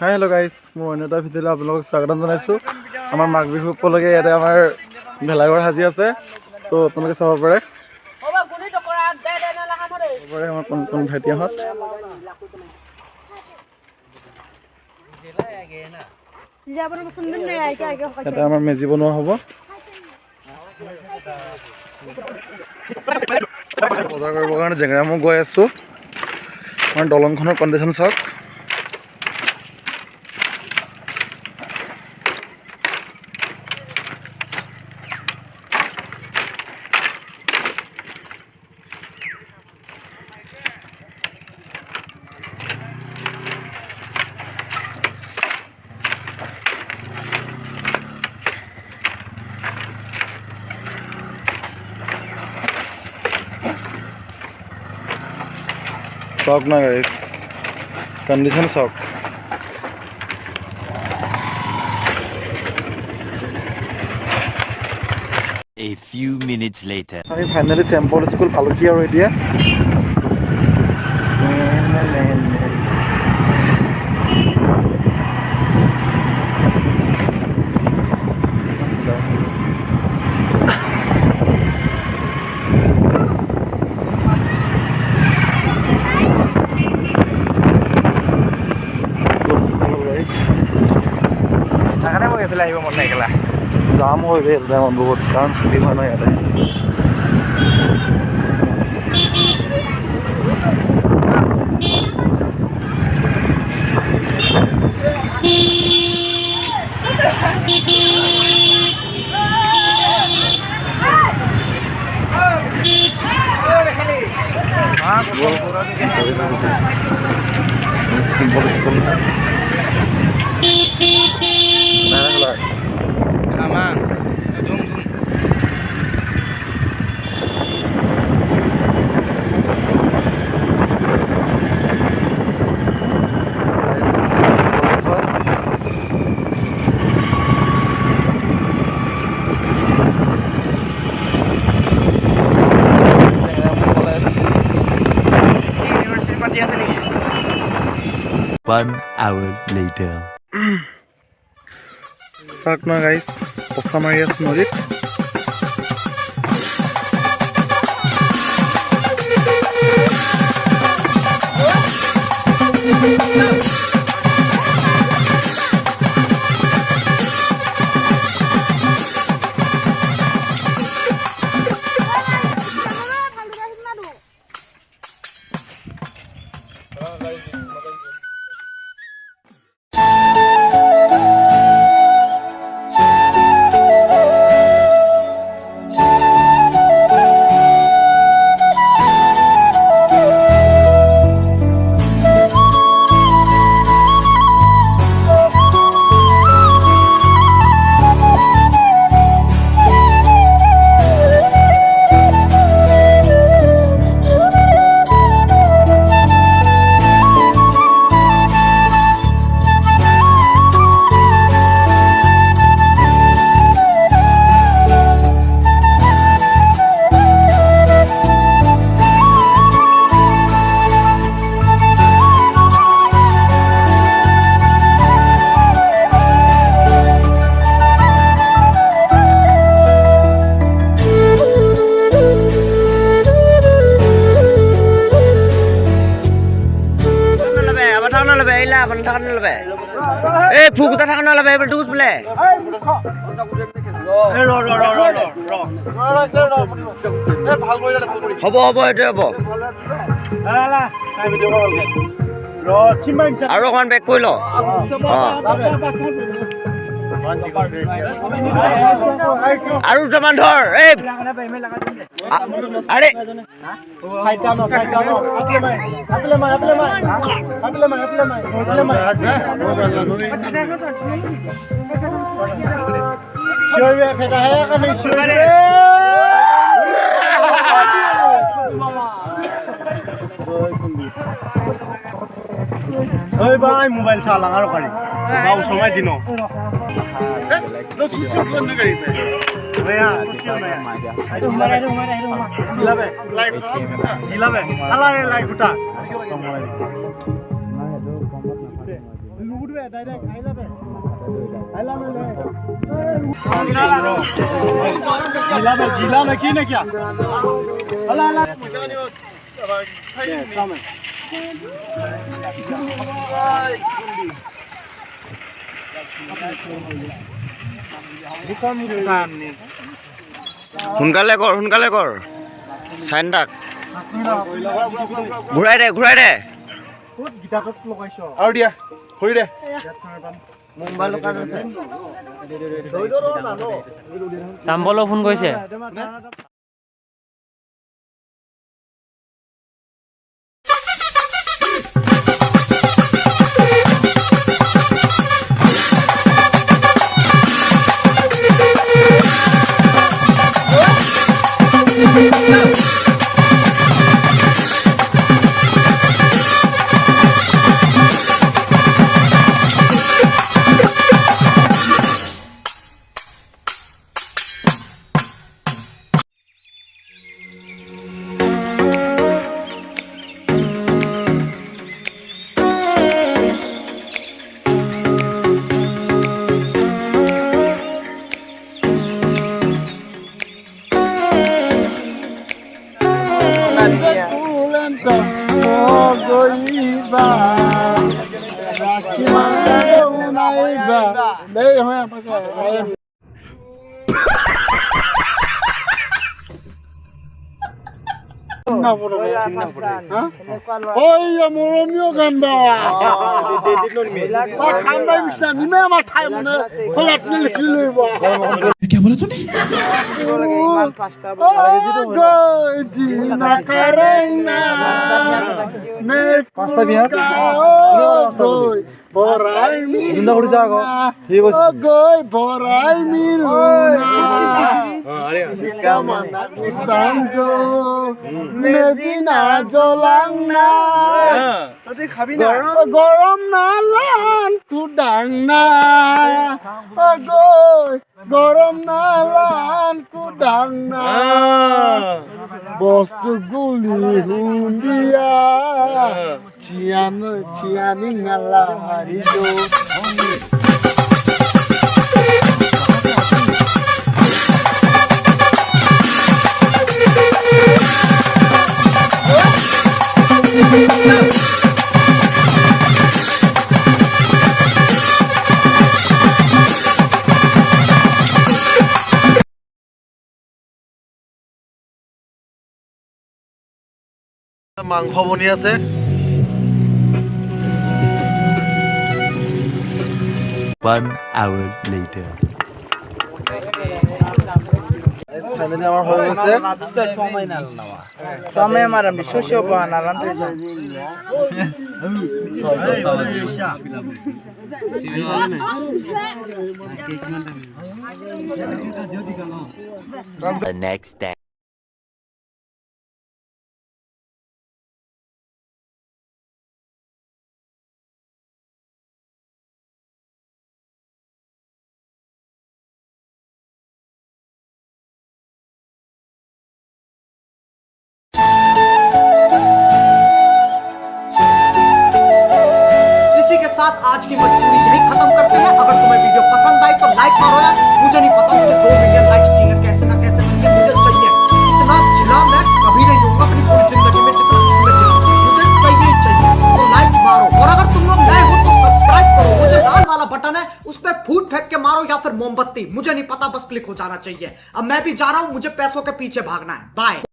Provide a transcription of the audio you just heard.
Hi hello' guys, মই অন্য এটা ভিডিঅ'লৈ আপোনালোকক স্বাগতম জনাইছোঁ। আমাৰ মাঘ বিহু উপলক্ষে ইয়াতে আমাৰ ভেলাঘৰ সাজি আছে, তো আপোনালোকে চাব পাৰে। আমাৰ কোন ভাইটিহঁত ইয়াতে আমাৰ মেজি বনোৱা হ'ব। বজাৰ কৰিবৰ কাৰণে জেংৰামো গৈ আছোঁ। আমাৰ দলংখনৰ কণ্ডিশ্যন চাওক। চাওক না গাইজ, কণ্ডিশ্যন চাওক। A few minutes later. আমি ফাইনেলি চেম্পল স্কুল পালোহি আৰু এতিয়া আহিব মন নাই কেলা জাম হৈ গ'ল টাইমত বহুত, কাৰণ ছুটি হোৱা নাই ইয়াতে। Simple school. Come on. One hour later. চাওক না গাইজ, পচা মাৰি আছে নদীত। Eh, buku tak nak lebih berdua sebelah. Apa itu apa? Aru kan back koi lo. Aru zaman dhor. Eh. Are. Oi bhai mobile chala aro kari bau somai dino lo chuchu kon na kari bhaiya chuchu na ai mara jilabe light jilabe ala light uta be direct আইলা বে আইলা বে জিলা में की ने क्या अला अला সোনকালে কৰ sign ডাক ঘূৰাই দে ক'ত গিটাৰত লগাইছ আৰু দিয়া খুৰি দে মোবাইল কাট আছে চাম্বলো ফোন কৰিছে ওই মরমিও গান বাবা খান ভাই মিশা নিমে আমার ঠাই মনে ফলাট নে লিখি লইব কি বলে তুমি জিনা করেনা মে পাঁচটা বিয়াস বড়াই মি জিন্দা কৰিছা আকৌ ঠিক আছে গই বড়াই মিরুনা Sikamana kusanjo Mezina jolang na Gorom na lan kudang na Agoy Gorom na lan kudang na Bostu guli hundia Ciani ngalari jo মাংস বনি আছে One hour later. ফাইনালি আমাৰ হৈ গৈছে সময় আমার বিশ্বস্য বানালাম The next day. साथ आज की मजबूरी यही खत्म करते हैं। अगर तुम्हें वीडियो पसंद आई तो लाइक मारो यार। मुझे नहीं पता मुझे 2 मिलियन लाइक्स चाहिए, कैसे ना कैसे मुझे चाहिए। इतना चिल्ला मैं कभी नहीं दूंगा अपनी पूरी जिंदगी में, जितना इसमें चिल्ला मुझे चाहिए। तो लाइक मारो, और अगर तुम लोग नए हो तो सब्सक्राइब करो। मुझे लाल वाला बटन है उस पर फूट फेंक के मारो या फिर मोमबत्ती, मुझे नहीं पता, बस क्लिक हो जाना चाहिए। अब मैं भी जा रहा हूँ, मुझे पैसों के पीछे भागना है। बाय।